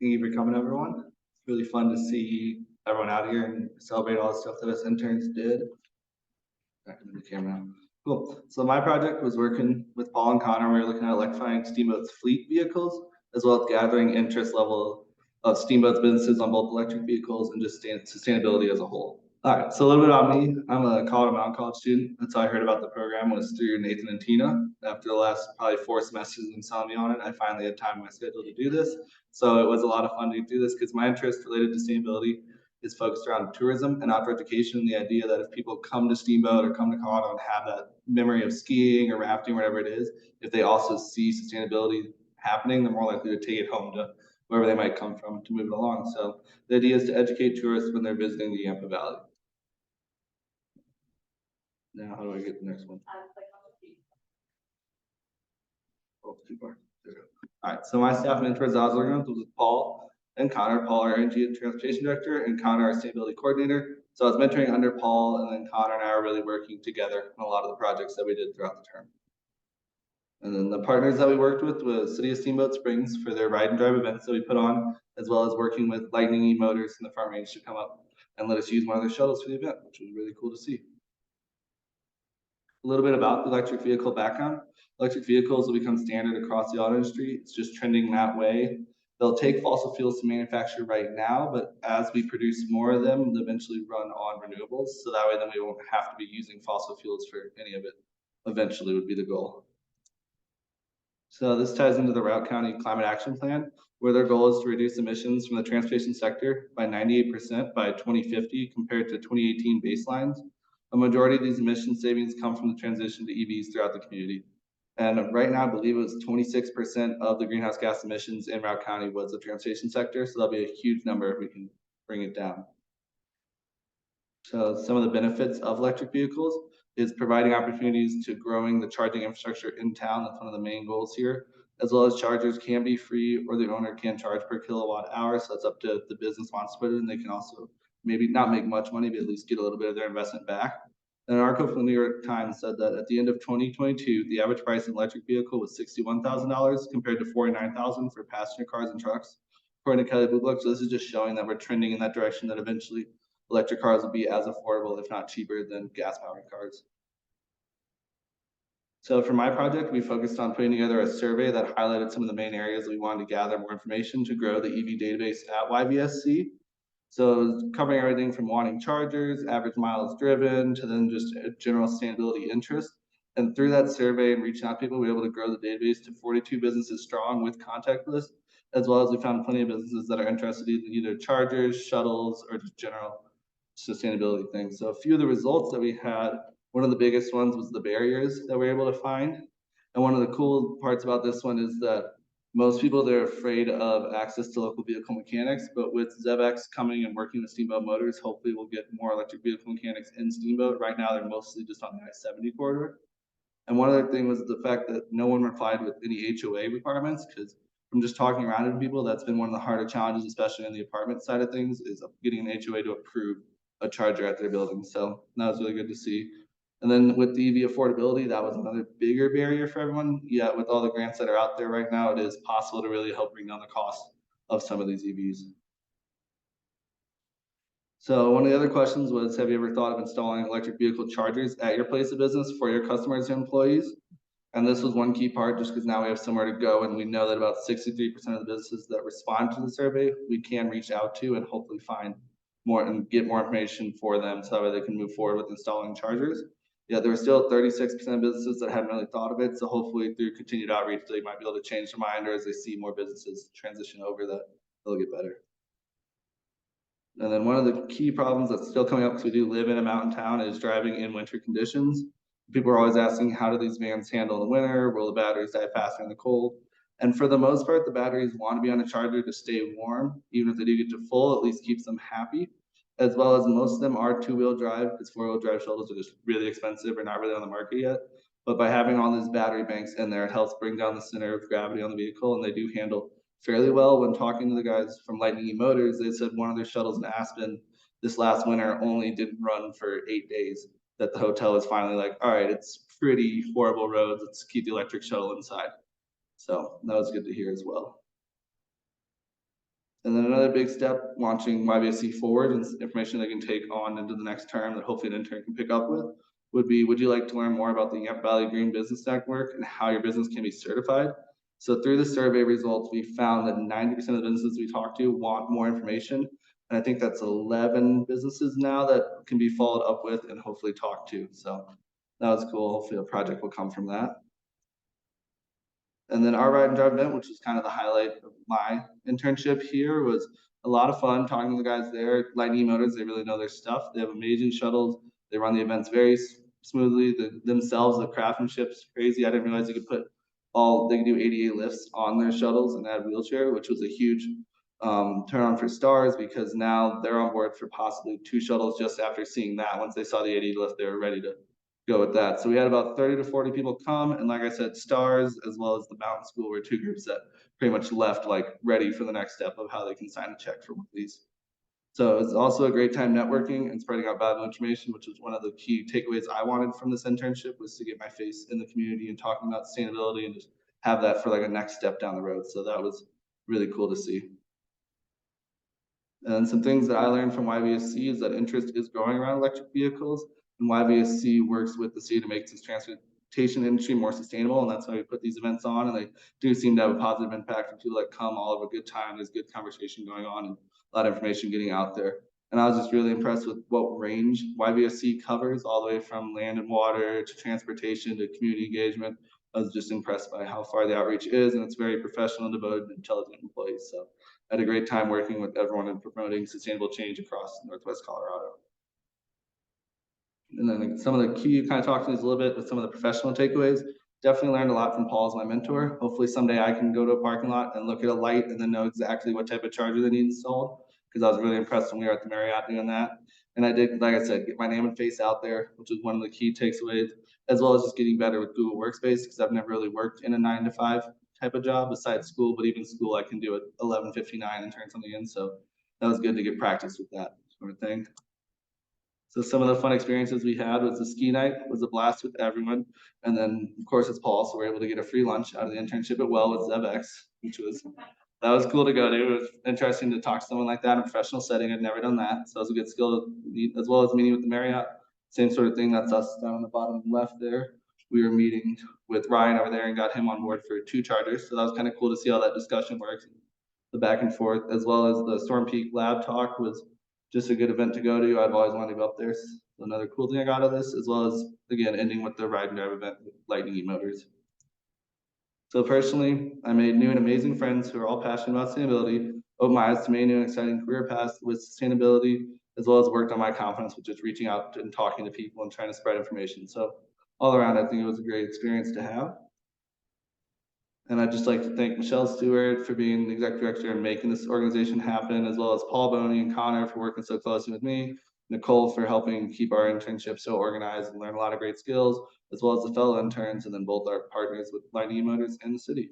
Thank you for coming, everyone. It's really fun to see everyone out here and celebrate all the stuff that us interns did. Back into the camera now. Cool. So my project was working with Paul and Connor. We were looking at electrifying Steamboat's fleet vehicles, as well as gathering interest level of Steamboat's businesses on both electric vehicles and just sustainability as a whole. All right, so a little bit about me. I'm a Colorado Mountain College student. That's how I heard about the program was through Nathan and Tina. After the last probably 4 semesters of them selling me on it, I finally had time in my schedule to do this. So it was a lot of fun to do this because my interest related to sustainability is focused around tourism and outdoor education. The idea that if people come to Steamboat or come to Colorado and have that memory of skiing or rafting, whatever it is, if they also see sustainability happening, they're more likely to take it home to wherever they might come from to move it along. So the idea is to educate tourists when they're visiting the Yampa Valley. Now, how do I get the next one? Oh, too far. There we go. All right, so my staff mentors I was working with was Paul and Connor. Paul, our energy and transportation director, and Connor, our sustainability coordinator. So I was mentoring under Paul, and then Connor and I are really working together on a lot of the projects that we did throughout the term. And then the partners that we worked with was City of Steamboat Springs for their ride and drive events that we put on, as well as working with Lightning E-Motors in the Front Range to come up and let us use one of their shuttles for the event, which was really cool to see. A little bit about the electric vehicle background. Electric vehicles will become standard across the auto industry. It's just trending that way. They'll take fossil fuels to manufacture right now, but as we produce more of them, they'll eventually run on renewables. So that way then we won't have to be using fossil fuels for any of it. Eventually would be the goal. So this ties into the Routt County Climate Action Plan, where their goal is to reduce emissions from the transportation sector by 98% by 2050 compared to 2018 baselines. A majority of these emission savings come from the transition to EVs throughout the community. And right now, I believe it was 26% of the greenhouse gas emissions in Routt County was the transportation sector. So that'll be a huge number if we can bring it down. So some of the benefits of electric vehicles is providing opportunities to growing the charging infrastructure in town. That's one of the main goals here, as well as chargers can be free or the owner can charge per kilowatt hour. So that's up to the business wants to put it in. They can also maybe not make much money, but at least get a little bit of their investment back. And an article from the New York Times said that at the end of 2022, the average price of an electric vehicle was $61,000 compared to $49,000 for passenger cars and trucks, according to Kelly Blue Book. So this is just showing that we're trending in that direction, that eventually electric cars will be as affordable, if not cheaper, than gas-powered cars. So for my project, we focused on putting together a survey that highlighted some of the main areas we wanted to gather more information to grow the EV database at YVSC. So covering everything from wanting chargers, average miles driven, to then just a general sustainability interest. And through that survey and reaching out to people, we were able to grow the database to 42 businesses strong with contact lists, as well as we found plenty of businesses that are interested in either chargers, shuttles, or just general sustainability things. So a few of the results that we had, one of the biggest ones was the barriers that we were able to find. And one of the cool parts about this one is that most people, they're afraid of access to local vehicle mechanics, but with ZEVX coming and working with Steamboat Motors, hopefully we'll get more electric vehicle mechanics in Steamboat. Right now, they're mostly just on the I-70 corridor. And one other thing was the fact that no one replied with any HOA requirements, because from just talking around to people, that's been one of the harder challenges, especially in the apartment side of things, is getting an HOA to approve a charger at their building. So that was really good to see. And then with the EV affordability, that was another bigger barrier for everyone. Yet with all the grants that are out there right now, it is possible to really help bring down the cost of some of these EVs. So one of the other questions was, have you ever thought of installing electric vehicle chargers at your place of business for your customers and employees? And this was one key part, just because now we have somewhere to go, and we know that about 63% of the businesses that respond to the survey, we can reach out to and hopefully find more and get more information for them so that way they can move forward with installing chargers. Yeah, there were still 36% of businesses that hadn't really thought of it. So hopefully through continued outreach, they might be able to change their mind, or as they see more businesses transition over, that they'll get better. And then one of the key problems that's still coming up, because we do live in a mountain town, is driving in winter conditions. People are always asking, how do these vans handle the winter? Will the batteries die faster in the cold? And for the most part, the batteries want to be on a charger to stay warm. Even if they do get to full, at least keeps them happy. As well as most of them are two-wheel drive, because four-wheel drive shuttles are just really expensive or not really on the market yet. But by having all these battery banks in there, it helps bring down the center of gravity on the vehicle, and they do handle fairly well. When talking to the guys from Lightning E-Motors, they said one of their shuttles in Aspen this last winter only didn't run for 8 days. That the hotel is finally like, all right, it's pretty horrible roads, let's keep the electric shuttle inside. So that was good to hear as well. And then another big step, launching YBSC forward and information they can take on into the next term that hopefully an intern can pick up with, would be, would you like to learn more about the Yampa Valley Green Business Network and how your business can be certified? So through the survey results, we found that 90% of the businesses we talked to want more information. And I think that's 11 businesses now that can be followed up with and hopefully talked to. So that was cool. Hopefully a project will come from that. And then our ride and drive event, which was kind of the highlight of my internship here, was a lot of fun talking to the guys there. Lightning Motors, they really know their stuff. They have amazing shuttles. They run the events very smoothly. Themselves, the craftsmanship's crazy. I didn't realize they could they could do 88 lifts on their shuttles and add wheelchair, which was a huge turn on for Stars, because now they're on board for possibly 2 shuttles just after seeing that. Once they saw the 88 lift, they were ready to go with that. So we had about 30 to 40 people come, and like I said, Stars as well as the Mountain School were 2 groups that pretty much left like ready for the next step of how they can sign a check for one of these. So it's also a great time networking and spreading out valuable information, which was one of the key takeaways I wanted from this internship, was to get my face in the community and talking about sustainability and just have that for like a next step down the road. So that was really cool to see. And some things that I learned from YVSC is that interest is growing around electric vehicles, and YVSC works with the city to make this transportation industry more sustainable, and that's why we put these events on, and they do seem to have a positive impact on people that come. All have a good time. There's good conversation going on and a lot of information getting out there. And I was just really impressed with what range YVSC covers, all the way from land and water to transportation to community engagement. I was just impressed by how far the outreach is, and it's very professional, devoted, intelligent employees. So I had a great time working with everyone and promoting sustainable change across Northwest Colorado. And then some of the key, kind of talked to these a little bit, but some of the professional takeaways. Definitely learned a lot from Paul as my mentor. Hopefully someday I can go to a parking lot and look at a light and then know exactly what type of charger they need installed, because I was really impressed when we were at the Marriott doing that. And I did, like I said, get my name and face out there, which was one of the key takeaways, as well as just getting better with Google Workspace, because I've never really worked in a 9 to 5 type of job besides school, but even school I can do at 11:59 and turn something in. So that was good to get practice with that sort of thing. So some of the fun experiences we had was the ski night was a blast with everyone. And then of course it's Paul, so we're able to get a free lunch out of the internship at Well with ZevX, which was, that was cool to go to. It was interesting to talk to someone like that in a professional setting. I'd never done that. So it was a good skill to meet, as well as meeting with the Marriott. Same sort of thing. That's us down on the bottom left there. We were meeting with Ryan over there and got him on board for 2 chargers. So that was kind of cool to see how that discussion works, the back and forth, as well as the Storm Peak Lab Talk was just a good event to go to. I've always wanted to go up there. So another cool thing I got out of this, as well as again ending with the ride and drive event with Lightning Motors. So personally, I made new and amazing friends who are all passionate about sustainability, opened my eyes to many new and exciting career paths with sustainability, as well as worked on my confidence with just reaching out and talking to people and trying to spread information. So all around, I think it was a great experience to have. And I'd just like to thank Michelle Stewart for being the executive director and making this organization happen, as well as Paul Boney and Connor for working so closely with me, Nicole for helping keep our internship so organized and learn a lot of great skills, as well as the fellow interns, and then both our partners with Lightning Motors and the city.